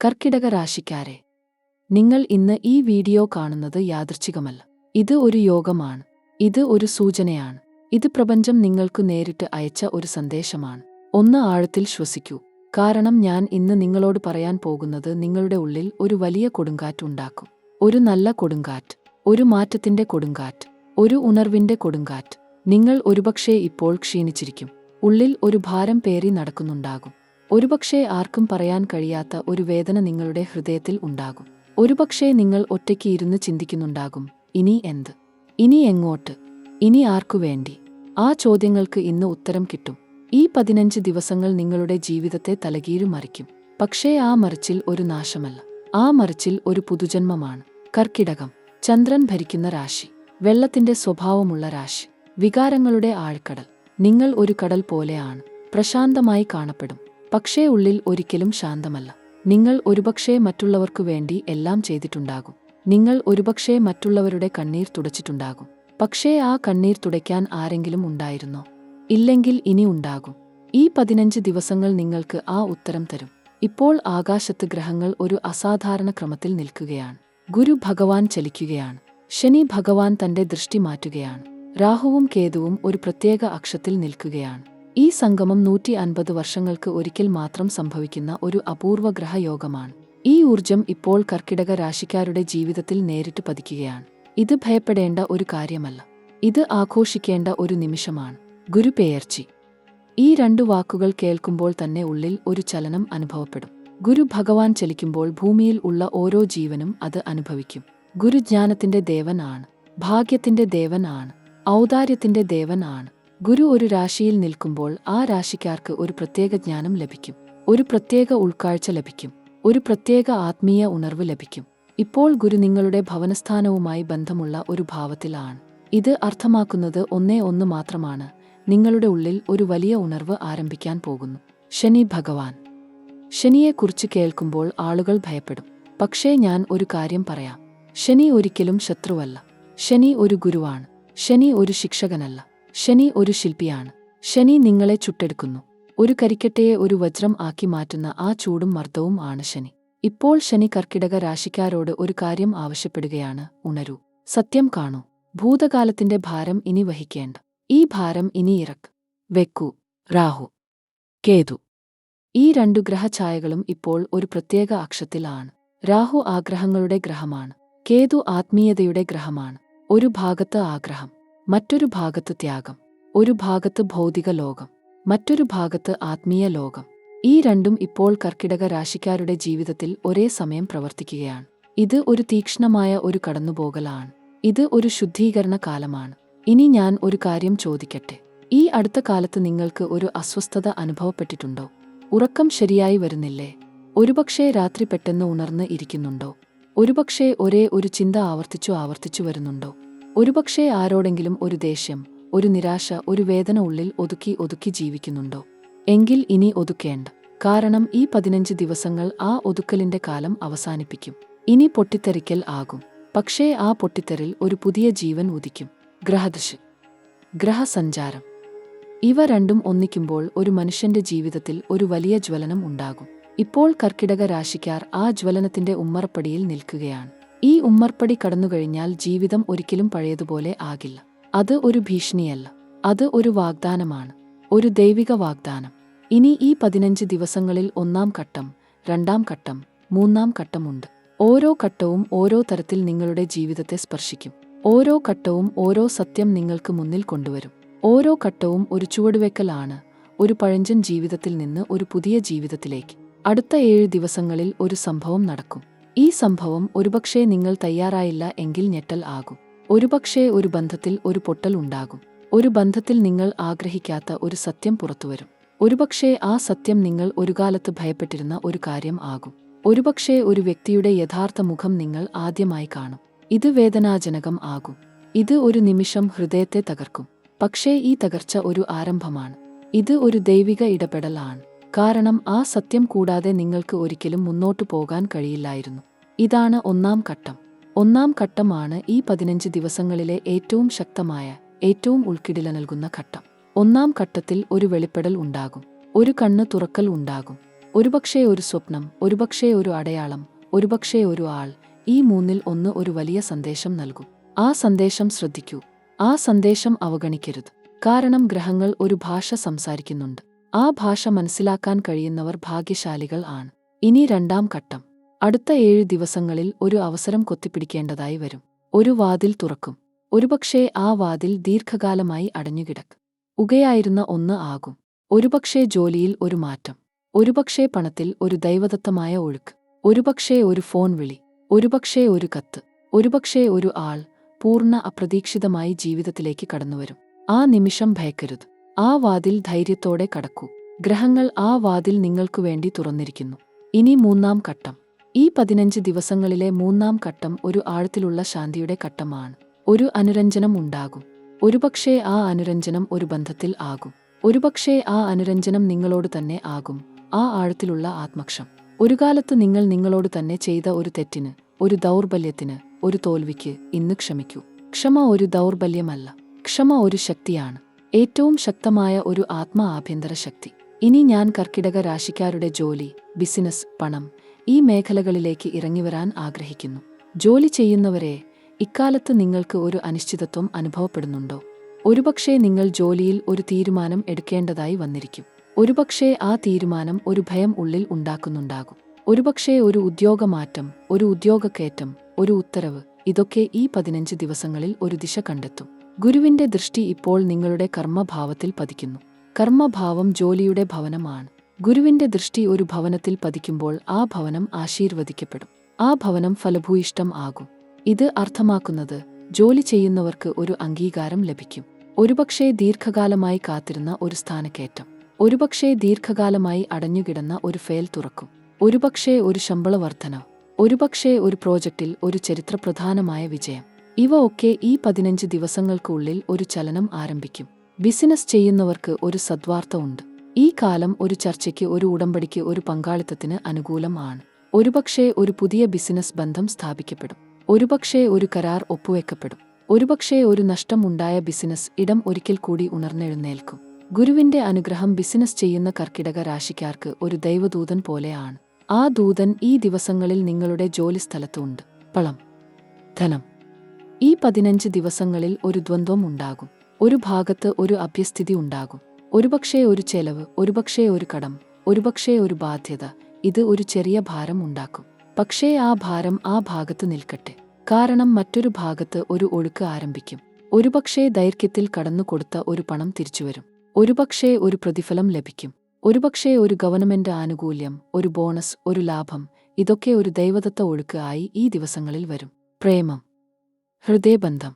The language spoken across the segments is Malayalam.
കർക്കിടക രാശിക്കാരെ, നിങ്ങൾ ഇന്ന് ഈ വീഡിയോ കാണുന്നത് യാദൃച്ഛികമല്ല. ഇത് ഒരു യോഗമാണ്. ഇത് ഒരു സൂചനയാണ്. ഇത് പ്രപഞ്ചം നിങ്ങൾക്ക് നേരിട്ട് അയച്ച ഒരു സന്ദേശമാണ്. ഒന്ന് ആഴത്തിൽ ശ്വസിക്കൂ. കാരണം ഞാൻ ഇന്ന് നിങ്ങളോട് പറയാൻ പോകുന്നത് നിങ്ങളുടെ ഉള്ളിൽ ഒരു വലിയ കൊടുങ്കാറ്റ് ഉണ്ടാക്കും. ഒരു നല്ല കൊടുങ്കാറ്റ്, ഒരു മാറ്റത്തിന്റെ കൊടുങ്കാറ്റ്, ഒരു ഉണർവിന്റെ കൊടുങ്കാറ്റ്. നിങ്ങൾ ഒരുപക്ഷേ ഇപ്പോൾ ക്ഷീണിച്ചിരിക്കും. ഉള്ളിൽ ഒരു ഭാരം പേറി നടക്കുന്നുണ്ടാകും. ഒരുപക്ഷേ ആർക്കും പറയാൻ കഴിയാത്ത ഒരു വേദന നിങ്ങളുടെ ഹൃദയത്തിൽ ഉണ്ടാകും. ഒരുപക്ഷേ നിങ്ങൾ ഒറ്റയ്ക്ക് ഇരുന്ന് ചിന്തിക്കുന്നുണ്ടാകും, ഇനി എന്ത്, ഇനി എങ്ങോട്ട്, ഇനി ആർക്കു വേണ്ടി? ആ ചോദ്യങ്ങൾക്ക് ഇന്ന് ഉത്തരം കിട്ടും. ഈ 15 ദിവസങ്ങൾ നിങ്ങളുടെ ജീവിതത്തെ തലകീഴ് മറിക്കും. പക്ഷേ ആ മറിച്ചിൽ ഒരു നാശമല്ല, ആ മറിച്ചിൽ ഒരു പുതുജന്മമാണ്. കർക്കിടകം, ചന്ദ്രൻ ഭരിക്കുന്ന രാശി, വെള്ളത്തിന്റെ സ്വഭാവമുള്ള രാശി, വികാരങ്ങളുടെ ആഴ്ക്കടൽ. നിങ്ങൾ ഒരു കടൽ പോലെയാണ്, പ്രശാന്തമായി കാണപ്പെടും. പക്ഷേ ഉള്ളിൽ ഒരിക്കലും ശാന്തമല്ല. നിങ്ങൾ ഒരുപക്ഷേ മറ്റുള്ളവർക്കു വേണ്ടി എല്ലാം ചെയ്തിട്ടുണ്ടാകും. നിങ്ങൾ ഒരുപക്ഷേ മറ്റുള്ളവരുടെ കണ്ണീർ തുടച്ചിട്ടുണ്ടാകും. പക്ഷേ ആ കണ്ണീർ തുടയ്ക്കാൻ ആരെങ്കിലും ഉണ്ടായിരുന്നോ? ഇല്ലെങ്കിൽ ഇനി ഉണ്ടാകും. ഈ 15 ദിവസങ്ങൾ നിങ്ങൾക്ക് ആ ഉത്തരം തരും. ഇപ്പോൾ ആകാശത്ത് ഗ്രഹങ്ങൾ ഒരു അസാധാരണ ക്രമത്തിൽ നിൽക്കുകയാണ്. ഗുരു ഭഗവാൻ ചലിക്കുകയാണ്. ശനി ഭഗവാൻ തന്റെ ദൃഷ്ടി മാറ്റുകയാണ്. രാഹുവും കേതുവും ഒരു പ്രത്യേക അക്ഷത്തിൽ നിൽക്കുകയാണ്. ഈ സംഗമം 150 വർഷങ്ങൾക്ക് ഒരിക്കൽ മാത്രം സംഭവിക്കുന്ന ഒരു അപൂർവ ഗ്രഹയോഗമാണ്. ഈ ഊർജം ഇപ്പോൾ കർക്കിടക രാശിക്കാരുടെ ജീവിതത്തിൽ നേരിട്ട് പതിക്കുകയാണ്. ഇത് ഭയപ്പെടേണ്ട ഒരു കാര്യമല്ല. ഇത് ആഘോഷിക്കേണ്ട ഒരു നിമിഷമാണ്. ഗുരുപെയർച്ചി. ഈ 2 വാക്കുകൾ കേൾക്കുമ്പോൾ തന്നെ ഉള്ളിൽ ഒരു ചലനം അനുഭവപ്പെടും. ഗുരു ഭഗവാൻ ചലിക്കുമ്പോൾ ഭൂമിയിൽ ഉള്ള ഓരോ ജീവനും അത് അനുഭവിക്കും. ഗുരു ജ്ഞാനത്തിന്റെ ദേവൻ ആണ്, ഭാഗ്യത്തിന്റെ ദേവൻ ആണ്, ഔദാര്യത്തിന്റെ ദേവൻ ആണ്. ഗുരു ഒരു രാശിയിൽ നിൽക്കുമ്പോൾ ആ രാശിക്കാർക്ക് ഒരു പ്രത്യേക ജ്ഞാനം ലഭിക്കും, ഒരു പ്രത്യേക ഉൾക്കാഴ്ച ലഭിക്കും, ഒരു പ്രത്യേക ആത്മീയ ഉണർവ് ലഭിക്കും. ഇപ്പോൾ ഗുരു നിങ്ങളുടെ ഭവനസ്ഥാനവുമായി ബന്ധമുള്ള ഒരു ഭാവത്തിലാണ്. ഇത് അർത്ഥമാക്കുന്നത് ഒന്ന് മാത്രമാണ്, നിങ്ങളുടെ ഉള്ളിൽ ഒരു വലിയ ഉണർവ് ആരംഭിക്കാൻ പോകുന്നു. ശനി ഭഗവാൻ. ശനിയെക്കുറിച്ച് കേൾക്കുമ്പോൾ ആളുകൾ ഭയപ്പെടും. പക്ഷേ ഞാൻ ഒരു കാര്യം പറയാം. ശനി ഒരിക്കലും ശത്രുവല്ല. ശനി ഒരു ഗുരുവാണ്. ശനി ഒരു ശിക്ഷകനല്ല. ശനി ഒരു ശില്പിയാണ്. ശനി നിങ്ങളെ ചുട്ടെടുക്കുന്നു. ഒരു കരിക്കട്ടയെ ഒരു വജ്രം ആക്കി മാറ്റുന്ന ആ ചൂടും മർദ്ദവും ആണ് ശനി. ഇപ്പോൾ ശനി കർക്കിടക രാശിക്കാരോട് ഒരു കാര്യം ആവശ്യപ്പെടുകയാണ്, ഉണരൂ, സത്യം കാണൂ. ഭൂതകാലത്തിന്റെ ഭാരം ഇനി വഹിക്കേണ്ട. ഈ ഭാരം ഇനി വെക്കൂ. രാഹു, കേതു. ഈ 2 ഗ്രഹഛായകളും ഇപ്പോൾ ഒരു പ്രത്യേക അക്ഷത്തിലാണ്. രാഹു ആഗ്രഹങ്ങളുടെ ഗ്രഹമാണ്. കേതു ആത്മീയതയുടെ ഗ്രഹമാണ്. ഒരു ഭാഗത്ത് ആഗ്രഹം, മറ്റൊരു ഭാഗത്ത് ത്യാഗം. ഒരു ഭാഗത്ത് ഭൗതിക ലോകം, മറ്റൊരു ഭാഗത്ത് ആത്മീയ ലോകം. ഈ 2ഉം ഇപ്പോൾ കർക്കിടക രാശിക്കാരുടെ ജീവിതത്തിൽ ഒരേ സമയം പ്രവർത്തിക്കുകയാണ്. ഇത് ഒരു തീക്ഷ്ണമായ ഒരു കടന്നുപോകലാണ്. ഇത് ഒരു ശുദ്ധീകരണ കാലമാണ്. ഇനി ഞാൻ ഒരു കാര്യം ചോദിക്കട്ടെ. ഈ അടുത്ത കാലത്ത് നിങ്ങൾക്ക് ഒരു അസ്വസ്ഥത അനുഭവപ്പെട്ടിട്ടുണ്ടോ? ഉറക്കം ശരിയായി വരുന്നില്ലേ? ഒരുപക്ഷേ രാത്രി പെട്ടെന്ന് ഉണർന്ന് ഇരിക്കുന്നുണ്ടോ? ഒരുപക്ഷേ ഒരേ ഒരു ചിന്ത ആവർത്തിച്ചു വരുന്നുണ്ടോ? ഒരുപക്ഷേ ആരോടെങ്കിലും ഒരു ദേഷ്യം, ഒരു നിരാശ, ഒരു വേദന ഉള്ളിൽ ഒതുക്കി ജീവിക്കുന്നുണ്ടോ? എങ്കിൽ ഇനി ഒതുക്കേണ്ട. കാരണം ഈ 15 ദിവസങ്ങൾ ആ ഒതുക്കലിന്റെ കാലം അവസാനിപ്പിക്കും. ഇനി പൊട്ടിത്തെറിക്കൽ ആകും. പക്ഷേ ആ പൊട്ടിത്തെറിൽ ഒരു പുതിയ ജീവൻ ഉദിക്കും. ഗ്രഹദശ, ഗ്രഹസഞ്ചാരം. ഇവ 2ഉം ഒന്നിക്കുമ്പോൾ ഒരു മനുഷ്യന്റെ ജീവിതത്തിൽ ഒരു വലിയ ജ്വലനം ഉണ്ടാകും. ഇപ്പോൾ കർക്കിടക രാശിക്കാർ ആ ജ്വലനത്തിന്റെ ഉമ്മറപ്പടിയിൽ നിൽക്കുകയാണ്. ഈ ഉമ്മർപ്പടി കടന്നുകഴിഞ്ഞാൽ ജീവിതം ഒരിക്കലും പഴയതുപോലെ ആകില്ല. അത് ഒരു ഭീഷണിയല്ല, അത് ഒരു വാഗ്ദാനമാണ്, ഒരു ദൈവിക വാഗ്ദാനം. ഇനി ഈ 15 ദിവസങ്ങളിൽ 1ാം ഘട്ടം, 2ാം ഘട്ടം, 3ാം ഘട്ടമുണ്ട്. ഓരോ ഘട്ടവും ഓരോ തരത്തിൽ നിങ്ങളുടെ ജീവിതത്തെ സ്പർശിക്കും. ഓരോ ഘട്ടവും ഓരോ സത്യം നിങ്ങൾക്ക് മുന്നിൽ കൊണ്ടുവരും. ഓരോ ഘട്ടവും ഒരു ചുവടുവെക്കലാണ്, ഒരു പഴഞ്ചൻ ജീവിതത്തിൽ നിന്ന് ഒരു പുതിയ ജീവിതത്തിലേക്ക്. അടുത്ത 7 ദിവസങ്ങളിൽ ഒരു സംഭവം നടക്കും. ഈ സംഭവം ഒരുപക്ഷേ നിങ്ങൾ തയ്യാറായില്ല എങ്കിൽ ഞെട്ടൽ ആകും. ഒരുപക്ഷേ ഒരു ബന്ധത്തിൽ ഒരു പൊട്ടൽ ഉണ്ടാകും. ഒരു ബന്ധത്തിൽ നിങ്ങൾ ആഗ്രഹിക്കാത്ത ഒരു സത്യം പുറത്തുവരും. ഒരുപക്ഷേ ആ സത്യം നിങ്ങൾ ഒരു കാലത്ത് ഭയപ്പെട്ടിരുന്ന ഒരു കാര്യം ആകും. ഒരുപക്ഷേ ഒരു വ്യക്തിയുടെ യഥാർത്ഥ മുഖം നിങ്ങൾ ആദ്യമായി കാണും. ഇത് വേദനാജനകം ആകും. ഇത് ഒരു നിമിഷം ഹൃദയത്തെ തകർക്കും. പക്ഷേ ഈ തകർച്ച ഒരു ആരംഭമാണ്. ഇത് ഒരു ദൈവിക ഇടപെടലാണ്. കാരണം ആ സത്യം കൂടാതെ നിങ്ങൾക്ക് ഒരിക്കലും മുന്നോട്ടു പോകാൻ കഴിയില്ലായിരുന്നു. ഇതാണ് 1ാം ഘട്ടം. 1ാം ഘട്ടമാണ് ഈ 15 ദിവസങ്ങളിലെ ഏറ്റവും ശക്തമായ, ഏറ്റവും ഉൾക്കിടില നൽകുന്ന ഘട്ടം. 1ാം ഘട്ടത്തിൽ ഒരു വെളിപ്പെടൽ ഉണ്ടാകും. ഒരു കണ്ണ് തുറക്കൽ ഉണ്ടാകും. ഒരുപക്ഷേ ഒരു സ്വപ്നം, ഒരുപക്ഷേ ഒരു അടയാളം, ഒരുപക്ഷേ ഒരു ആൾ. ഈ മൂന്നിൽ ഒന്ന് ഒരു വലിയ സന്ദേശം നൽകും. ആ സന്ദേശം ശ്രദ്ധിക്കൂ. ആ സന്ദേശം അവഗണിക്കരുത്. കാരണം ഗ്രഹങ്ങൾ ഒരു ഭാഷ സംസാരിക്കുന്നുണ്ട്. ആ ഭാഷ മനസ്സിലാക്കാൻ കഴിയുന്നവർ ഭാഗ്യശാലികൾ ആണ്. ഇനി രണ്ടാം ഘട്ടം. അടുത്ത 7 ദിവസങ്ങളിൽ ഒരു അവസരം കൊത്തിപ്പിടിക്കേണ്ടതായി വരും. ഒരു വാതിൽ തുറക്കും. ഒരുപക്ഷേ ആ വാതിൽ ദീർഘകാലമായി അടഞ്ഞുകിടക്കുകയായിരുന്ന ഒന്ന് ആകും. ഒരുപക്ഷേ ജോലിയിൽ ഒരു മാറ്റം, ഒരുപക്ഷേ പണത്തിൽ ഒരു ദൈവദത്തമായ ഒഴുക്ക്, ഒരുപക്ഷേ ഒരു ഫോൺ വിളി, ഒരുപക്ഷേ ഒരു കത്ത്, ഒരുപക്ഷേ ഒരു ആൾ പൂർണ്ണ അപ്രതീക്ഷിതമായി ജീവിതത്തിലേക്ക് കടന്നുവരും. ആ നിമിഷം ഭയക്കരുത്. ആ വാതിൽ ധൈര്യത്തോടെ കടക്കൂ. ഗ്രഹങ്ങൾ ആ വാതിൽ നിങ്ങൾക്കു വേണ്ടി തുറന്നിരിക്കുന്നു. ഇനി മൂന്നാം ഘട്ടം. ഈ 15 ദിവസങ്ങളിലെ മൂന്നാം ഘട്ടം ഒരു ആഴത്തിലുള്ള ശാന്തിയുടെ ഘട്ടമാണ്. ഒരു അനുരഞ്ജനം ഉണ്ടാകും. ഒരുപക്ഷേ ആ അനുരഞ്ജനം ഒരു ബന്ധത്തിൽ ആകും. ഒരുപക്ഷേ ആ അനുരഞ്ജനം നിങ്ങളോട് തന്നെ ആകും. ആ ആഴത്തിലുള്ള ആത്മക്ഷം. ഒരു കാലത്ത് നിങ്ങൾ നിങ്ങളോട് തന്നെ ചെയ്ത ഒരു തെറ്റിന്, ഒരു ദൗർബല്യത്തിന്, ഒരു തോൽവിക്ക് ഇന്ന് ക്ഷമിക്കൂ. ക്ഷമ ഒരു ദൗർബല്യമല്ല. ക്ഷമ ഒരു ശക്തിയാണ്. ഏറ്റവും ശക്തമായ ഒരു ആത്മ-ആഭ്യന്തര ശക്തി. ഇനി ഞാൻ കർക്കിടക രാശിക്കാരുടെ ജോലി, ബിസിനസ്, പണം ഈ മേഖലകളിലേക്ക് ഇറങ്ങിവരാൻ ആഗ്രഹിക്കുന്നു. ജോലി ചെയ്യുന്നവരെ, ഇക്കാലത്ത് നിങ്ങൾക്ക് ഒരു അനിശ്ചിതത്വം അനുഭവപ്പെടുന്നുണ്ടോ? ഒരുപക്ഷേ നിങ്ങൾ ജോലിയിൽ ഒരു തീരുമാനം എടുക്കേണ്ടതായി വന്നിരിക്കും. ഒരുപക്ഷേ ആ തീരുമാനം ഒരു ഭയം ഉള്ളിൽ ഉണ്ടാക്കുന്നുണ്ടാകും. ഒരുപക്ഷേ ഒരു ഉദ്യോഗമാറ്റം, ഒരു ഉദ്യോഗക്കയറ്റം, ഒരു ഉത്തരവ്. ഇതൊക്കെ ഈ 15 ദിവസങ്ങളിൽ ഒരു ദിശ കണ്ടെത്തും. ഗുരുവിന്റെ ദൃഷ്ടി ഇപ്പോൾ നിങ്ങളുടെ കർമ്മഭാവത്തിൽ പതിക്കുന്നു. കർമ്മഭാവം ജോലിയുടെ ഭവനമാണ്. ഗുരുവിന്റെ ദൃഷ്ടി ഒരു ഭവനത്തിൽ പതിക്കുമ്പോൾ ആ ഭവനം ആശീർവദിക്കപ്പെടും. ആ ഭവനം ഫലഭൂയിഷ്ടം ആകും. ഇത് അർത്ഥമാക്കുന്നത് ജോലി ചെയ്യുന്നവർക്ക് ഒരു അംഗീകാരം ലഭിക്കും. ഒരുപക്ഷേ ദീർഘകാലമായി കാത്തിരുന്ന ഒരു സ്ഥാനക്കയറ്റം, ഒരുപക്ഷേ ദീർഘകാലമായി അടഞ്ഞുകിടന്ന ഒരു ഫയൽ തുറക്കും, ഒരുപക്ഷേ ഒരു ശമ്പള വർധനവ്, ഒരുപക്ഷേ ഒരു പ്രോജക്റ്റിൽ ഒരു ചരിത്രപ്രധാനമായ വിജയം. ഇവ ഒക്കെ ഈ 15 ദിവസങ്ങൾക്കുള്ളിൽ ഒരു ചലനം ആരംഭിക്കും. ബിസിനസ് ചെയ്യുന്നവർക്ക് ഒരു സദ്വാർത്ത ഉണ്ട്. ഈ കാലം ഒരു ചർച്ചയ്ക്ക്, ഒരു ഉടമ്പടിക്ക്, ഒരു പങ്കാളിത്തത്തിന് അനുകൂലമാണ്. ഒരുപക്ഷേ ഒരു പുതിയ ബിസിനസ് ബന്ധം സ്ഥാപിക്കപ്പെടും. ഒരുപക്ഷേ ഒരു കരാർ ഒപ്പുവെക്കപ്പെടും. ഒരുപക്ഷേ ഒരു നഷ്ടം ഉണ്ടായ ബിസിനസ് ഇടം ഒരിക്കൽ കൂടി ഉണർന്നെഴുന്നേൽക്കും. ഗുരുവിന്റെ അനുഗ്രഹം ബിസിനസ് ചെയ്യുന്ന കർക്കിടക രാശിക്കാർക്ക് ഒരു ദൈവദൂതൻ പോലെയാണ്. ആ ദൂതൻ ഈ ദിവസങ്ങളിൽ നിങ്ങളുടെ ജോലിസ്ഥലത്തുണ്ട്. പണം, ധനം. ഈ 15 ദിവസങ്ങളിൽ ഒരു ദ്വന്ദ്വം ഉണ്ടാകും. ഒരു ഭാഗത്ത് ഒരു അഭ്യസ്ഥിതി ഉണ്ടാകും. ഒരുപക്ഷേ ഒരു ചെലവ്, ഒരുപക്ഷേ ഒരു കടം, ഒരുപക്ഷേ ഒരു ബാധ്യത. ഇത് ഒരു ചെറിയ ഭാരം ഉണ്ടാക്കും. പക്ഷേ ആ ഭാരം ആ ഭാഗത്ത് നിൽക്കട്ടെ. കാരണം മറ്റൊരു ഭാഗത്ത് ഒരു ഒഴുക്ക് ആരംഭിക്കും. ഒരുപക്ഷേ ദൈർഘ്യത്തിൽ കടന്നു കൊടുത്ത ഒരു പണം തിരിച്ചുവരും. ഒരുപക്ഷേ ഒരു പ്രതിഫലം ലഭിക്കും. ഒരുപക്ഷേ ഒരു ഗവൺമെന്റ് ആനുകൂല്യം, ഒരു ബോണസ്, ഒരു ലാഭം. ഇതൊക്കെ ഒരു ദൈവദത്ത ഒഴുക്ക് ആയി ഈ ദിവസങ്ങളിൽ വരും. പ്രേമം, ഹൃദയബന്ധം.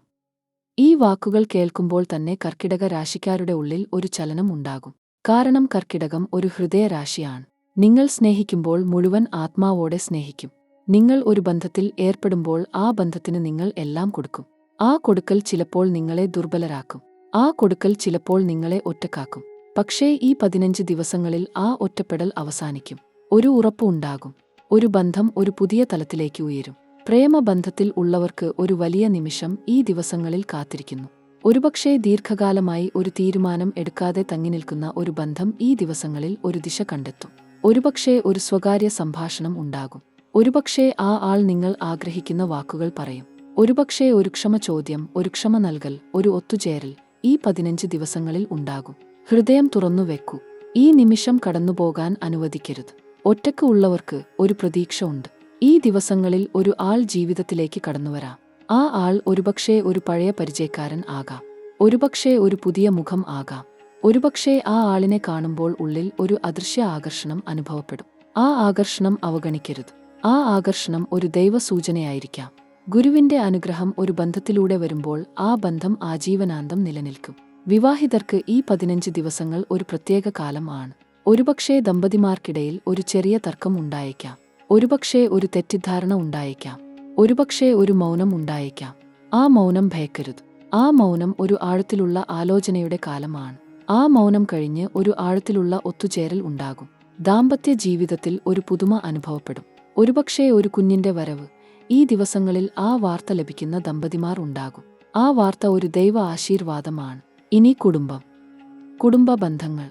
ഈ വാക്കുകൾ കേൾക്കുമ്പോൾ തന്നെ കർക്കിടക രാശിക്കാരുടെ ഉള്ളിൽ ഒരു ചലനം ഉണ്ടാകും. കാരണം കർക്കിടകം ഒരു ഹൃദയരാശിയാണ്. നിങ്ങൾ സ്നേഹിക്കുമ്പോൾ മുഴുവൻ ആത്മാവോടെ സ്നേഹിക്കും. നിങ്ങൾ ഒരു ബന്ധത്തിൽ ഏർപ്പെടുമ്പോൾ ആ ബന്ധത്തിന് നിങ്ങൾ എല്ലാം കൊടുക്കും. ആ കൊടുക്കൽ ചിലപ്പോൾ നിങ്ങളെ ദുർബലരാക്കും. ആ കൊടുക്കൽ ചിലപ്പോൾ നിങ്ങളെ ഒറ്റക്കാക്കും. പക്ഷേ ഈ 15 ദിവസങ്ങളിൽ ആ ഒറ്റപ്പെടൽ അവസാനിക്കും. ഒരു ഉറപ്പ് ഉണ്ടാകും. ഒരു ബന്ധം ഒരു പുതിയ തലത്തിലേക്ക് ഉയരും. പ്രേമബന്ധത്തിൽ ഉള്ളവർക്ക് ഒരു വലിയ നിമിഷം ഈ ദിവസങ്ങളിൽ കാത്തിരിക്കുന്നു. ഒരുപക്ഷേ ദീർഘകാലമായി ഒരു തീരുമാനം എടുക്കാതെ തങ്ങിനിൽക്കുന്ന ഒരു ബന്ധം ഈ ദിവസങ്ങളിൽ ഒരു ദിശ കണ്ടെത്തും. ഒരുപക്ഷേ ഒരു സ്വകാര്യ സംഭാഷണം ഉണ്ടാകും. ഒരുപക്ഷേ ആ ആൾ നിങ്ങൾ ആഗ്രഹിക്കുന്ന വാക്കുകൾ പറയും. ഒരുപക്ഷേ ഒരു ക്ഷമ ചോദ്യം, ഒരു ക്ഷമ നൽകൽ, ഒരു ഒത്തുചേരൽ ഈ 15 ദിവസങ്ങളിൽ ഉണ്ടാകും. ഹൃദയം തുറന്നു വെക്കൂ. ഈ നിമിഷം കടന്നുപോകാൻ അനുവദിക്കരുത്. ഒറ്റയ്ക്ക് ഉള്ളവർക്ക് ഒരു പ്രതീക്ഷ ഉണ്ട്. ഈ ദിവസങ്ങളിൽ ഒരു ആൾ ജീവിതത്തിലേക്ക് കടന്നുവരാം. ആ ആൾ ഒരുപക്ഷേ ഒരു പഴയ പരിചയക്കാരൻ ആകാം. ഒരുപക്ഷേ ഒരു പുതിയ മുഖം ആകാം. ഒരുപക്ഷേ ആ ആളിനെ കാണുമ്പോൾ ഉള്ളിൽ ഒരു അദൃശ്യ ആകർഷണം അനുഭവപ്പെടും. ആ ആകർഷണം അവഗണിക്കരുത്. ആ ആകർഷണം ഒരു ദൈവസൂചനയായിരിക്കാം. ഗുരുവിന്റെ അനുഗ്രഹം ഒരു ബന്ധത്തിലൂടെ വരുമ്പോൾ ആ ബന്ധം ആജീവനാന്തം നിലനിൽക്കും. വിവാഹിതർക്ക് ഈ 15 ദിവസങ്ങൾ ഒരു പ്രത്യേക കാലം ആണ്. ഒരുപക്ഷേ ദമ്പതിമാർക്കിടയിൽ ഒരു ചെറിയ തർക്കം ഉണ്ടായേക്കാം. ഒരുപക്ഷേ ഒരു തെറ്റിദ്ധാരണ ഉണ്ടായേക്കാം. ഒരുപക്ഷേ ഒരു മൗനം ഉണ്ടായേക്കാം. ആ മൗനം ഭയക്കരുത്. ആ മൗനം ഒരു ആഴത്തിലുള്ള ആലോചനയുടെ കാലമാണ്. ആ മൗനം കഴിഞ്ഞ് ഒരു ആഴത്തിലുള്ള ഒത്തുചേരൽ ഉണ്ടാകും. ദാമ്പത്യ ജീവിതത്തിൽ ഒരു പുതുമ അനുഭവപ്പെടും. ഒരുപക്ഷേ ഒരു കുഞ്ഞിന്റെ വരവ്. ഈ ദിവസങ്ങളിൽ ആ വാർത്ത ലഭിക്കുന്ന ദമ്പതിമാർ ഉണ്ടാകും. ആ വാർത്ത ഒരു ദൈവ ആശീർവാദമാണ്. ഇനി കുടുംബം, കുടുംബ ബന്ധങ്ങൾ.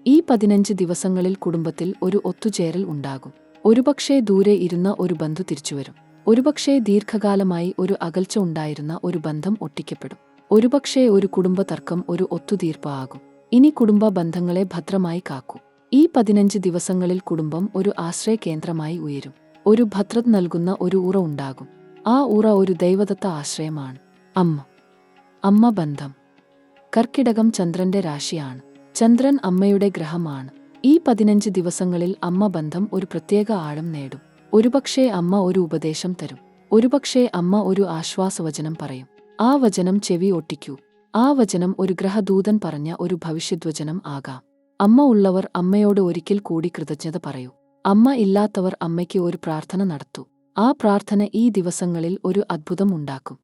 ഈ 15 ദിവസങ്ങളിൽ കുടുംബത്തിൽ ഒരു ഒത്തുചേരൽ ഉണ്ടാകും. ഒരുപക്ഷേ ദൂരെ ഇരുന്ന ഒരു ബന്ധു തിരിച്ചുവരും. ഒരുപക്ഷേ ദീർഘകാലമായി ഒരു അകൽച്ച ഉണ്ടായിരുന്ന ഒരു ബന്ധം ഒട്ടിക്കപ്പെടും. ഒരുപക്ഷേ ഒരു കുടുംബ തർക്കം ഒരു ഒത്തുതീർപ്പ് ആകും. ഇനി കുടുംബ ബന്ധങ്ങളെ ഭദ്രമായി കാക്കൂ. ഈ 15 ദിവസങ്ങളിൽ കുടുംബം ഒരു ആശ്രയ കേന്ദ്രമായി ഉയരും. ഒരു ഭദ്രത നൽകുന്ന ഒരു ഉറ ഉണ്ടാകും. ആ ഉറ ഒരു ദൈവദത്ത ആശ്രയമാണ്. അമ്മ ബന്ധം. കർക്കിടകം ചന്ദ്രന്റെ രാശിയാണ്. ചന്ദ്രൻ അമ്മയുടെ ഗ്രഹമാണ്. ഈ 15 ദിവസങ്ങളിൽ അമ്മ ബന്ധം ഒരു പ്രത്യേക ആഴം നേടും. ഒരുപക്ഷേ അമ്മ ഒരു ഉപദേശം തരും. ഒരുപക്ഷേ അമ്മ ഒരു ആശ്വാസവചനം പറയും. ആ വചനം ചെവി ഒട്ടിക്കൂ. ആ വചനം ഒരു ഗ്രഹദൂതൻ പറഞ്ഞ ഒരു ഭവിഷ്യദ്വചനം ആകാം. അമ്മ ഉള്ളവർ അമ്മയോട് ഒരിക്കൽ കൂടി കൃതജ്ഞത പറയൂ. അമ്മ ഇല്ലാത്തവർ അമ്മയ്ക്ക് ഒരു പ്രാർത്ഥന നടത്തൂ. ആ പ്രാർത്ഥന ഈ ദിവസങ്ങളിൽ ഒരു അത്ഭുതം ഉണ്ടാക്കും.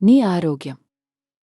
നീ ആരോഗ്യം.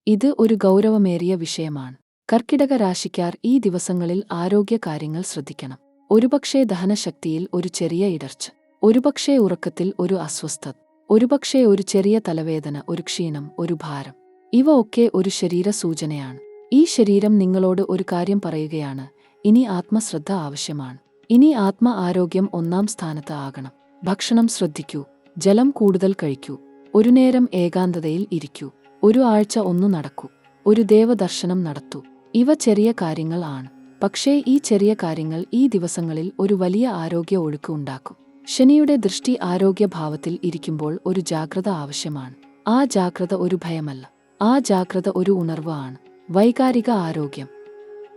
ഇത് ഒരു ഗൗരവമേറിയ വിഷയമാണ്. കർക്കിടക രാശിക്കാർ ഈ ദിവസങ്ങളിൽ ആരോഗ്യകാര്യങ്ങൾ ശ്രദ്ധിക്കണം. ഒരുപക്ഷേ ദഹനശക്തിയിൽ ഒരു ചെറിയ ഇടർച്ച, ഒരുപക്ഷേ ഉറക്കത്തിൽ ഒരു അസ്വസ്ഥത, ഒരുപക്ഷേ ഒരു ചെറിയ തലവേദന, ഒരു ക്ഷീണം, ഒരു ഭാരം. ഇവ ഒക്കെ ഒരു ശരീര സൂചനയാണ്. ഈ ശരീരം നിങ്ങളോട് ഒരു കാര്യം പറയുകയാണ്: ഇനി ആത്മശ്രദ്ധ ആവശ്യമാണ്. ഇനി ആത്മ ആരോഗ്യം ഒന്നാം സ്ഥാനത്ത് ആകണം. ഭക്ഷണം ശ്രദ്ധിക്കൂ. ജലം കൂടുതൽ കഴിക്കൂ. ഒരു നേരം ഏകാന്തതയിൽ ഇരിക്കൂ. ഒരു ആഴ്ച ഒന്നു നടക്കൂ. ഒരു ദേവദർശനം നടത്തൂ. ഇവ ചെറിയ കാര്യങ്ങൾ ആണ്. പക്ഷേ ഈ ചെറിയ കാര്യങ്ങൾ ഈ ദിവസങ്ങളിൽ ഒരു വലിയ ആരോഗ്യ ഒഴുക്ക് ഉണ്ടാക്കും. ശനിയുടെ ദൃഷ്ടി ആരോഗ്യഭാവത്തിൽ ഇരിക്കുമ്പോൾ ഒരു ജാഗ്രത ആവശ്യമാണ്. ആ ജാഗ്രത ഒരു ഭയമല്ല. ആ ജാഗ്രത ഒരു ഉണർവ് ആണ്. വൈകാരിക ആരോഗ്യം.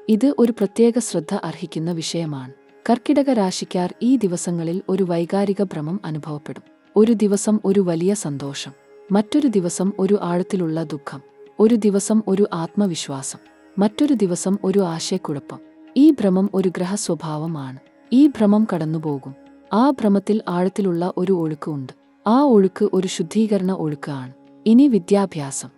ഇത് ഒരു പ്രത്യേക ശ്രദ്ധ അർഹിക്കുന്ന വിഷയമാണ്. കർക്കിടക രാശിക്കാർ ഈ ദിവസങ്ങളിൽ ഒരു വൈകാരിക ഭ്രമം അനുഭവപ്പെടും. ഒരു ദിവസം ഒരു വലിയ സന്തോഷം, മറ്റൊരു ദിവസം ഒരു ആഴത്തിലുള്ള ദുഃഖം, ഒരു ദിവസം ഒരു ആത്മവിശ്വാസം, മറ്റൊരു ദിവസം ഒരു ആശയക്കുഴപ്പം. ഈ ഭ്രമം ഒരു ഗ്രഹ സ്വഭാവമാണ്. ഈ ഭ്രമം കടന്നുപോകും. ആ ഭ്രമത്തിൽ ആഴത്തിലുള്ള ഒരു ഒഴുക്ക് ഉണ്ട്. ആ ഒഴുക്ക് ഒരു ശുദ്ധീകരണ ഒഴുക്ക് ആണ്. ഇനി വിദ്യാഭ്യാസം.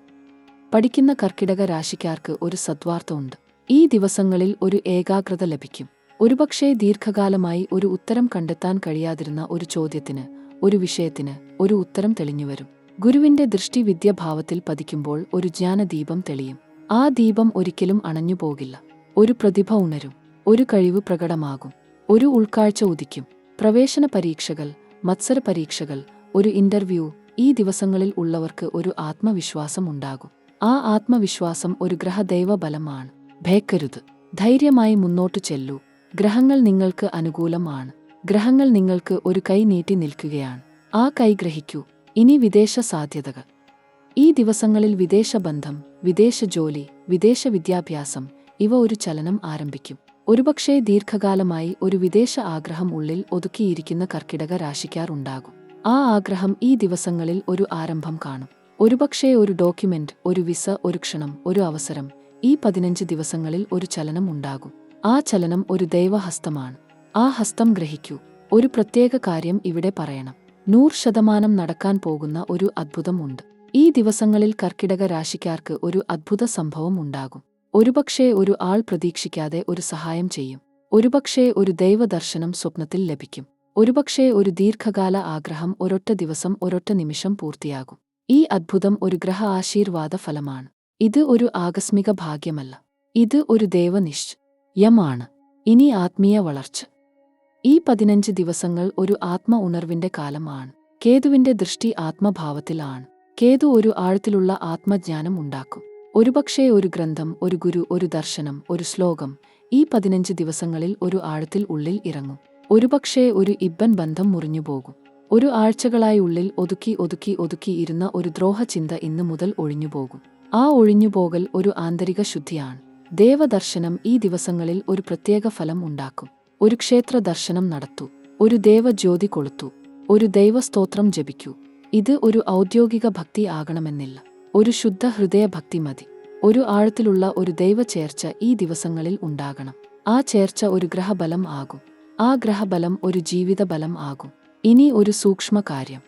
പഠിക്കുന്ന കർക്കിടക രാശിക്കാർക്ക് ഒരു സദ്വാർത്ത ഉണ്ട്. ഈ ദിവസങ്ങളിൽ ഒരു ഏകാഗ്രത ലഭിക്കും. ഒരുപക്ഷേ ദീർഘകാലമായി ഒരു ഉത്തരം കണ്ടെത്താൻ കഴിയാതിരുന്ന ഒരു ചോദ്യത്തിന്, ഒരു വിഷയത്തിന് ഒരു ഉത്തരം തെളിഞ്ഞുവരും. ഗുരുവിന്റെ ദൃഷ്ടി വിദ്യാഭാവത്തിൽ പതിക്കുമ്പോൾ ഒരു ജ്ഞാനദീപം തെളിയും. ആ ദീപം ഒരിക്കലും അണഞ്ഞുപോകില്ല. ഒരു പ്രതിഭ ഉണരും. ഒരു കഴിവ് പ്രകടമാകും. ഒരു ഉൾക്കാഴ്ച ഉദിക്കും. പ്രവേശന പരീക്ഷകൾ, മത്സര പരീക്ഷകൾ, ഒരു ഇന്റർവ്യൂ. ഈ ദിവസങ്ങളിൽ ഉള്ളവർക്ക് ഒരു ആത്മവിശ്വാസം ഉണ്ടാകും. ആ ആത്മവിശ്വാസം ഒരു ഗ്രഹദൈവ ബലമാണ്. ഭയക്കരുത്. ധൈര്യമായി മുന്നോട്ടു ചെല്ലൂ. ഗ്രഹങ്ങൾ നിങ്ങൾക്ക് അനുകൂലമാണ്. ഗ്രഹങ്ങൾ നിങ്ങൾക്ക് ഒരു കൈ നീട്ടി നിൽക്കുകയാണ്. ആ കൈ ഗ്രഹിക്കൂ. ഇനി വിദേശ സാധ്യതകൾ. ഈ ദിവസങ്ങളിൽ വിദേശ ബന്ധം, വിദേശ ജോലി, വിദേശ വിദ്യാഭ്യാസം ഇവ ഒരു ചലനം ആരംഭിക്കും. ഒരുപക്ഷേ ദീർഘകാലമായി ഒരു വിദേശ ആഗ്രഹം ഉള്ളിൽ ഒതുക്കിയിരിക്കുന്ന കർക്കിടക രാശിക്കാർ ഉണ്ടാകും. ആ ആഗ്രഹം ഈ ദിവസങ്ങളിൽ ഒരു ആരംഭം കാണും. ഒരുപക്ഷേ ഒരു ഡോക്യുമെന്റ്, ഒരു വിസ, ഒരു ക്ഷണം, ഒരു അവസരം. ഈ 15 ദിവസങ്ങളിൽ ഒരു ചലനം ഉണ്ടാകും. ആ ചലനം ഒരു ദൈവഹസ്തമാണ്. ആ ഹസ്തം ഗ്രഹിക്കൂ. ഒരു പ്രത്യേക കാര്യം ഇവിടെ പറയണം. 100% നടക്കാൻ പോകുന്ന ഒരു അത്ഭുതം ഉണ്ട്. ഈ ദിവസങ്ങളിൽ കർക്കിടക രാശിക്കാർക്ക് ഒരു അത്ഭുത സംഭവം ഉണ്ടാകും. ഒരുപക്ഷേ ഒരു ആൾ പ്രതീക്ഷിക്കാതെ ഒരു സഹായം ചെയ്യും. ഒരുപക്ഷേ ഒരു ദൈവദർശനം സ്വപ്നത്തിൽ ലഭിക്കും. ഒരുപക്ഷേ ഒരു ദീർഘകാല ആഗ്രഹം ഒരൊറ്റ ദിവസം, ഒരൊറ്റ നിമിഷം പൂർത്തിയാകും. ഈ അത്ഭുതം ഒരു ഗ്രഹ ആശീർവാദ ഫലമാണ്. ഇത് ഒരു ആകസ്മിക ഭാഗ്യമല്ല. ഇത് ഒരു ദൈവനിശ്ചയമാണ്. ഇനി ആത്മീയ വളർച്ച. ഈ 15 ദിവസങ്ങൾ ഒരു ആത്മ ഉണർവിന്റെ കാലമാണ്. കേതുവിന്റെ ദൃഷ്ടി ആത്മഭാവത്തിലാണ്. കേതു ഒരു ആഴത്തിലുള്ള ആത്മജ്ഞാനം ഉണ്ടാക്കും. ഒരുപക്ഷേ ഒരു ഗ്രന്ഥം, ഒരു ഗുരു, ഒരു ദർശനം, ഒരു ശ്ലോകം ഈ 15 ദിവസങ്ങളിൽ ഒരു ആഴത്തിൽ ഉള്ളിൽ ഇറങ്ങും. ഒരുപക്ഷേ ഒരു ഇബ്ബൻ ബന്ധം മുറിഞ്ഞുപോകും. ഒരു ആഴ്ചകളായി ഉള്ളിൽ ഒതുക്കി ഇരുന്ന ഒരു ദ്രോഹചിന്ത ഇന്ന് മുതൽ ഒഴിഞ്ഞുപോകും. ആ ഒഴിഞ്ഞുപോകൽ ഒരു ആന്തരിക ശുദ്ധിയാണ്. ദേവദർശനം ഈ ദിവസങ്ങളിൽ ഒരു പ്രത്യേക ഫലം ഉണ്ടാക്കും. ഒരു ക്ഷേത്ര ദർശനം നടത്തൂ. ഒരു ദേവജ്യോതി കൊളുത്തൂ. ഒരു ദൈവസ്തോത്രം ജപിക്കൂ. ഇത് ഒരു ഔദ്യോഗിക ഭക്തി ആകണമെന്നില്ല. ഒരു ശുദ്ധ ഹൃദയ ഭക്തി മതി. ഒരു ആഴത്തിലുള്ള ഒരു ദൈവചേർച്ച ഈ ദിവസങ്ങളിൽ ഉണ്ടാകണം. ആ ചേർച്ച ഒരു ഗ്രഹബലം ആകും. ആ ഗ്രഹബലം ഒരു ജീവിത ബലം ആകും. ഇനി ഒരു സൂക്ഷ്മ കാര്യം.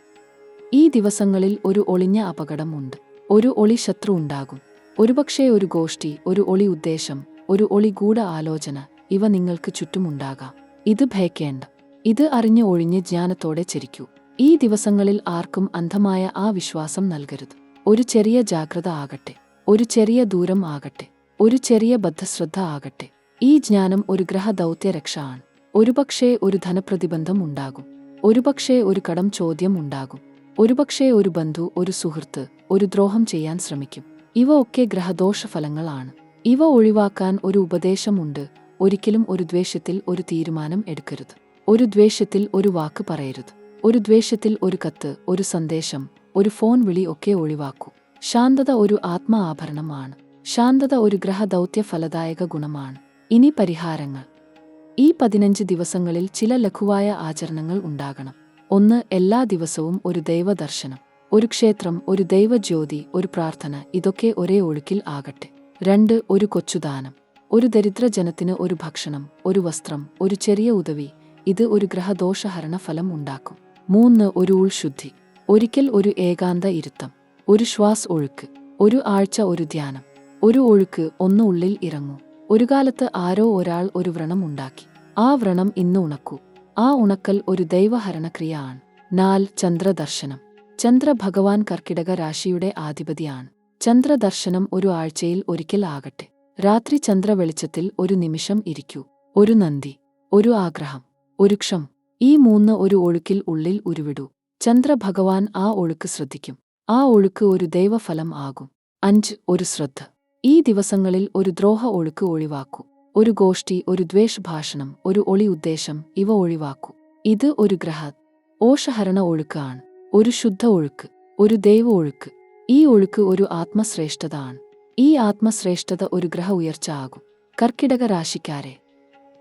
ഈ ദിവസങ്ങളിൽ ഒരു ഒളിഞ്ഞ അപകടം ഉണ്ട്. ഒരു ഒളി ശത്രു ഉണ്ടാകും. ഒരുപക്ഷേ ഒരു ഗോഷ്ഠി, ഒരു ഒളി ഉദ്ദേശം, ഒരു ഒളി ഗൂഢ ആലോചന ഇവ നിങ്ങൾക്ക് ചുറ്റുമുണ്ടാകാം. ഇത് ഭയക്കേണ്ട. ഇത് അറിഞ്ഞ് ഒഴിഞ്ഞ് ജ്ഞാനത്തോടെ ചിരിക്കൂ. ഈ ദിവസങ്ങളിൽ ആർക്കും അന്ധമായ ആ വിശ്വാസം നൽകരുത്. ഒരു ചെറിയ ജാഗ്രത ആകട്ടെ, ഒരു ചെറിയ ദൂരം ആകട്ടെ, ഒരു ചെറിയ ബദ്ധശ്രദ്ധ ആകട്ടെ, ഈ ജ്ഞാനം ഒരു ഗ്രഹദൗത്യ രക്ഷ ആണ്. ഒരുപക്ഷേ ഒരു ധനപ്രതിബന്ധം ഉണ്ടാകും. ഒരുപക്ഷേ ഒരു കടം ചോദ്യം ഉണ്ടാകും. ഒരുപക്ഷേ ഒരു ബന്ധു, ഒരു സുഹൃത്ത് ഒരു ദ്രോഹം ചെയ്യാൻ ശ്രമിക്കും. ഇവ ഒക്കെ ഗ്രഹദോഷഫലങ്ങളാണ്. ഇവ ഒഴിവാക്കാൻ ഒരു ഉപദേശമുണ്ട്. ഒരിക്കലും ഒരു ദ്വേഷത്തിൽ ഒരു തീരുമാനം എടുക്കരുത്. ഒരു ദ്വേഷത്തിൽ ഒരു വാക്ക് പറയരുത്. ഒരു ദ്വേഷത്തിൽ ഒരു കത്ത്, ഒരു സന്ദേശം, ഒരു ഫോൺ വിളി ഒക്കെ ഒഴിവാക്കൂ. ശാന്തത ഒരു ആത്മ ആഭരണമാണ്. ശാന്തത ഒരു ഗ്രഹദൗത്യ ഫലദായക ഗുണമാണ്. ഇനി പരിഹാരങ്ങൾ. ഈ 15 ദിവസങ്ങളിൽ ചില ലഘുവായ ആചരണങ്ങൾ ഉണ്ടാകണം. 1. എല്ലാ ദിവസവും ഒരു ദൈവദർശനം. ഒരു ക്ഷേത്രം, ഒരു ദൈവജ്യോതി, ഒരു പ്രാർത്ഥന, ഇതൊക്കെ ഒരേ ഒഴുക്കിൽ ആകട്ടെ. 2. ഒരു കൊച്ചുദാനം. ഒരു ദരിദ്രജനത്തിന് ഒരു ഭക്ഷണം, ഒരു വസ്ത്രം, ഒരു ചെറിയ ഉദവി. ഇത് ഒരു ഗ്രഹദോഷഹരണ ഫലം ഉണ്ടാക്കും. 3. ഒരു ഉൾശുദ്ധി. ഒരിക്കൽ ഒരു ഏകാന്ത ഇരുത്തം. ഒരു ശ്വാസ് ഒഴുക്ക്. ഒരു ആഴ്ച ഒരു ധ്യാനം. ഒരു ഒഴുക്ക് ഒന്ന് ഉള്ളിൽ ഇറങ്ങൂ. ഒരു കാലത്ത് ആരോ ഒരാൾ ഒരു വ്രണം ഉണ്ടാക്കി. ആ വ്രണം ഇന്ന് ഉണക്കൂ. ആ ഉണക്കൽ ഒരു ദൈവഹരണക്രിയ ആണ്. 4. ചന്ദ്രദർശനം. ചന്ദ്ര ഭഗവാൻ കർക്കിടക രാശിയുടെ ആധിപതിയാണ്. ചന്ദ്രദർശനം ഒരു ആഴ്ചയിൽ ഒരിക്കൽ ആകട്ടെ. രാത്രി ചന്ദ്രവെളിച്ചത്തിൽ ഒരു നിമിഷം ഇരിക്കൂ. ഒരു നന്ദി, ഒരു ആഗ്രഹം, ഒരു ക്ഷം. ഈ 3 ഒരു ഒഴുക്കിൽ ഉള്ളിൽ ഉരുവിടൂ. ചന്ദ്രഭഗവാൻ ആ ഒഴുക്ക് ശ്രദ്ധിക്കും. ആ ഒഴുക്ക് ഒരു ദൈവഫലം ആകും. 5. ഒരു ശ്രദ്ധ. ഈ ദിവസങ്ങളിൽ ഒരു ദ്രോഹ ഒഴുക്ക് ഒഴിവാക്കൂ. ഒരു ഗോഷ്ഠി, ഒരു ദ്വേഷഭാഷണം, ഒരു ഒളി ഉദ്ദേശം, ഇവ ഒഴിവാക്കൂ. ഇത് ഒരു ഗ്രഹദോഷഹരണ ഒഴുക്ക് ആണ്. ഒരു ശുദ്ധ ഒഴുക്ക്, ഒരു ദൈവ ഒഴുക്ക്. ഈ ഒഴുക്ക് ഒരു ആത്മശ്രേഷ്ഠത ആണ്. ഈ ആത്മശ്രേഷ്ഠത ഒരു ഗ്രഹ ഉയർച്ച ആകും. കർക്കിടക രാശിക്കാരെ,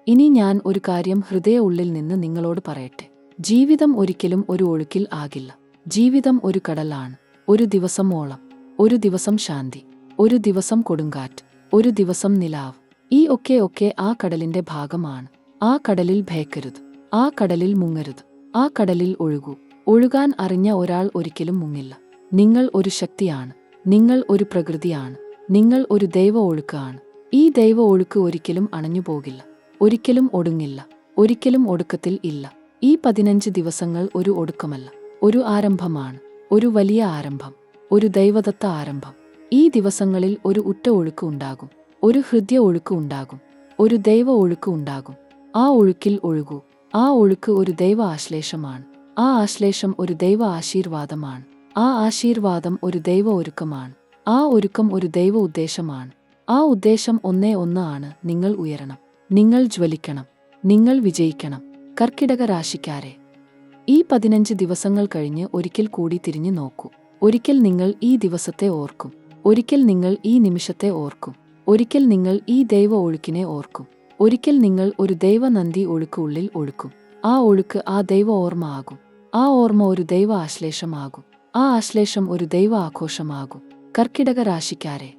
ഇനി ഞാൻ ഒരു കാര്യം ഹൃദയ ഉള്ളിൽ നിന്ന് നിങ്ങളോട് പറയട്ടെ. ജീവിതം ഒരിക്കലും ഒരു ഒഴുക്കിൽ ആകില്ല. ജീവിതം ഒരു കടലാണ്. ഒരു ദിവസം ഓളം, ഒരു ദിവസം ശാന്തി, ഒരു ദിവസം കൊടുങ്കാറ്റ്, ഒരു ദിവസം നിലാവ്. ഈ ഒക്കെ ആ കടലിന്റെ ഭാഗമാണ്. ആ കടലിൽ ഭയക്കരുത്. ആ കടലിൽ മുങ്ങരുത്. ആ കടലിൽ ഒഴുകൂ. ഒഴുകാൻ അറിഞ്ഞ ഒരാൾ ഒരിക്കലും മുങ്ങില്ല. നിങ്ങൾ ഒരു ശക്തിയാണ്. നിങ്ങൾ ഒരു പ്രകൃതിയാണ്. നിങ്ങൾ ഒരു ദൈവ ഒഴുക്കാണ്. ഈ ദൈവ ഒഴുക്ക് ഒരിക്കലും അണഞ്ഞുപോകില്ല. ഒരിക്കലും ഒടുങ്ങില്ല. ഒരിക്കലും ഒടുക്കത്തിൽ ഇല്ല. ഈ 15 ദിവസങ്ങൾ ഒരു ഒടുക്കമല്ല, ഒരു ആരംഭമാണ്. ഒരു വലിയ ആരംഭം, ഒരു ദൈവദത്ത ആരംഭം. ഈ ദിവസങ്ങളിൽ ഒരു ഉറ്റ ഒഴുക്ക് ഉണ്ടാകും. ഒരു ഹൃദയ ഒഴുക്ക് ഉണ്ടാകും. ഒരു ദൈവ ഒഴുക്ക് ഉണ്ടാകും. ആ ഒഴുക്കിൽ ഒഴുകൂ. ആ ഒഴുക്ക് ഒരു ദൈവ ആശ്ലേഷമാണ്. ആ ആശ്ലേഷം ഒരു ദൈവ ആശീർവാദമാണ്. ആ ആശീർവാദം ഒരു ദൈവ ഒരുക്കമാണ്. ആ ഒരുക്കം ഒരു ദൈവ ഉദ്ദേശമാണ്. ആ ഉദ്ദേശം ഒന്നേ ഒന്ന് ആണ്. നിങ്ങൾ ഉയരണം. നിങ്ങൾ ജ്വലിക്കണം. നിങ്ങൾ വിജയിക്കണം. കർക്കിടക രാശിക്കാരെ, ഈ 15 ദിവസങ്ങൾ കഴിഞ്ഞ് ഒരിക്കൽ കൂടി തിരിഞ്ഞു നോക്കൂ. ഒരിക്കൽ നിങ്ങൾ ഈ ദിവസത്തെ ഓർക്കും. ഒരിക്കൽ നിങ്ങൾ ഈ നിമിഷത്തെ ഓർക്കും. ഒരിക്കൽ നിങ്ങൾ ഈ ദൈവ ഒഴുക്കിനെ ഓർക്കും. ഒരിക്കൽ നിങ്ങൾ ഒരു ദൈവ നന്ദി ഒഴുക്ക് ഉള്ളിൽ ഒഴുക്കും. ആ ഒഴുക്ക് ആ ദൈവ ഓർമ്മ ആകും. ആ ഓർമ്മ ഒരു ദൈവ ആശ്ലേഷമാകും. ആ ആശ്ലേഷം ഒരു ദൈവ ആഘോഷമാകും. കർക്കിടക രാശിക്കാരെ,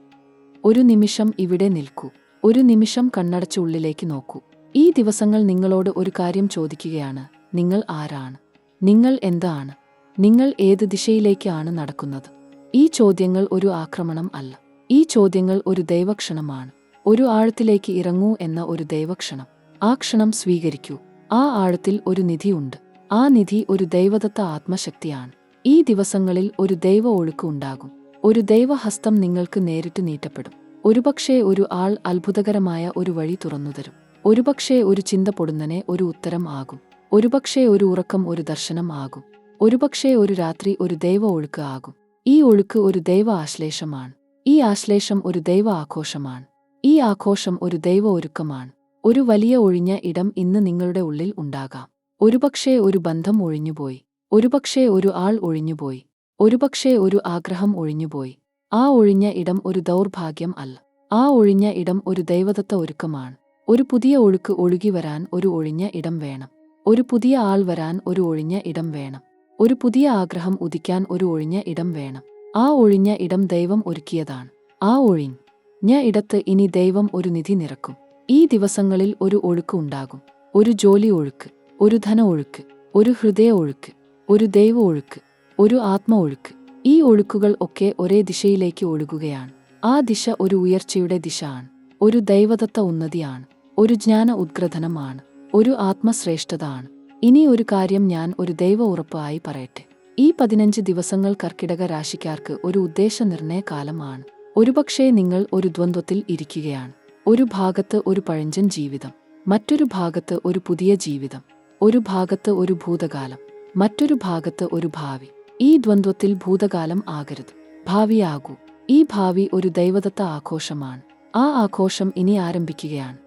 ഒരു നിമിഷം ഇവിടെ നിൽക്കൂ. ഒരു നിമിഷം കണ്ണടച്ച് ഉള്ളിലേക്ക് നോക്കൂ. ഈ ദിവസങ്ങൾ നിങ്ങളോട് ഒരു കാര്യം ചോദിക്കുകയാണ്. നിങ്ങൾ ആരാണ്? നിങ്ങൾ എന്താണ്? നിങ്ങൾ ഏത് ദിശയിലേക്കാണ് നടക്കുന്നത്? ഈ ചോദ്യങ്ങൾ ഒരു ആക്രമണം അല്ല. ഈ ചോദ്യങ്ങൾ ഒരു ദൈവക്ഷണമാണ്. ഒരു ആഴത്തിലേക്ക് ഇറങ്ങൂ എന്ന ഒരു ദൈവക്ഷണം. ആ ക്ഷണം സ്വീകരിക്കൂ. ആ ആഴത്തിൽ ഒരു നിധിയുണ്ട്. ആ നിധി ഒരു ദൈവദത്ത ആത്മശക്തിയാണ്. ഈ ദിവസങ്ങളിൽ ഒരു ദൈവ ഒഴുക്ക് ഉണ്ടാകും. ഒരു ദൈവഹസ്തം നിങ്ങൾക്ക് നേരിട്ട് നീട്ടപ്പെടും. ഒരുപക്ഷേ ഒരു ആൾ അത്ഭുതകരമായ ഒരു വഴി തുറന്നുതരും. ഒരുപക്ഷേ ഒരു ചിന്ത പൊടുന്നനെ ഒരു ഉത്തരം ആകും. ഒരുപക്ഷേ ഒരു ഉറക്കം ഒരു ദർശനം ആകും. ഒരുപക്ഷേ ഒരു രാത്രി ഒരു ദൈവ ഒഴുക്ക് ആകും. ഈ ഒഴുക്ക് ഒരു ദൈവ ആശ്ലേഷമാണ്. ഈ ആശ്ലേഷം ഒരു ദൈവ ആഘോഷമാണ്. ഈ ആഘോഷം ഒരു ദൈവ ഒരുക്കമാണ്. ഒരു വലിയ ഒഴിഞ്ഞ ഇടം ഇന്ന് നിങ്ങളുടെ ഉള്ളിൽ ഉണ്ടാകാം. ഒരുപക്ഷേ ഒരു ബന്ധം ഒഴിഞ്ഞുപോയി. ഒരുപക്ഷേ ഒരു ആൾ ഒഴിഞ്ഞുപോയി. ഒരുപക്ഷേ ഒരു ആഗ്രഹം ഒഴിഞ്ഞുപോയി. ആ ഒഴിഞ്ഞ ഇടം ഒരു ദൗർഭാഗ്യം അല്ല. ആ ഒഴിഞ്ഞ ഇടം ഒരു ദൈവദത്ത ഒരുക്കമാണ്. ഒരു പുതിയ ഒഴുക്ക് ഒഴുകി വരാൻ ഒരു ഒഴിഞ്ഞ ഇടം വേണം. ഒരു പുതിയ ആൾ വരാൻ ഒരു ഒഴിഞ്ഞ ഇടം വേണം. ഒരു പുതിയ ആഗ്രഹം ഉദിക്കാൻ ഒരു ഒഴിഞ്ഞ ഇടം വേണം. ആ ഒഴിഞ്ഞ ഇടം ദൈവം ഒരുക്കിയതാണ്. ആ ഒഴിഞ്ഞ ഇടത്ത് ഇനി ദൈവം ഒരു നിധി നിറക്കും. ഈ ദിവസങ്ങളിൽ ഒരു ഒഴുക്ക് ഉണ്ടാകും. ഒരു ജോലി ഒഴുക്ക്, ഒരു ധന ഒഴുക്ക്, ഒരു ഹൃദയ ഒഴുക്ക്, ഒരു ദൈവ ഒഴുക്ക്, ഒരു ആത്മ ഒഴുക്ക്. ഈ ഒഴുക്കുകൾ ഒക്കെ ഒരേ ദിശയിലേക്ക് ഒഴുകുകയാണ്. ആ ദിശ ഒരു ഉയർച്ചയുടെ ദിശ ആണ്. ഒരു ദൈവദത്ത ഉന്നതിയാണ്. ഒരു ജ്ഞാന ഉദ്ഗ്രഥനമാണ്. ഒരു ആത്മശ്രേഷ്ഠത ആണ്. ഇനി ഒരു കാര്യം ഞാൻ ഒരു ദൈവ ഉറപ്പ് ആയി പറയട്ടെ. ഈ 15 ദിവസങ്ങൾ കർക്കിടക രാശിക്കാർക്ക് ഒരു ഉദ്ദേശ നിർണയ കാലമാണ്. ഒരുപക്ഷേ നിങ്ങൾ ഒരു ദ്വന്ദ്വത്തിൽ ഇരിക്കുകയാണ്. ഒരു ഭാഗത്ത് ഒരു പഴഞ്ചൻ ജീവിതം, മറ്റൊരു ഭാഗത്ത് ഒരു പുതിയ ജീവിതം. ഒരു ഭാഗത്ത് ഒരു ഭൂതകാലം, മറ്റൊരു ഭാഗത്ത് ഒരു ഭാവി. ഈ ദ്വന്ദ്വത്തിൽ ഭൂതകാലം ആകരുത്, ഭാവിയാകൂ. ഈ ഭാവി ഒരു ദൈവദത്ത ആഘോഷമാണ്. ആ ആഘോഷം ഇനി ആരംഭിക്കുകയാണ്.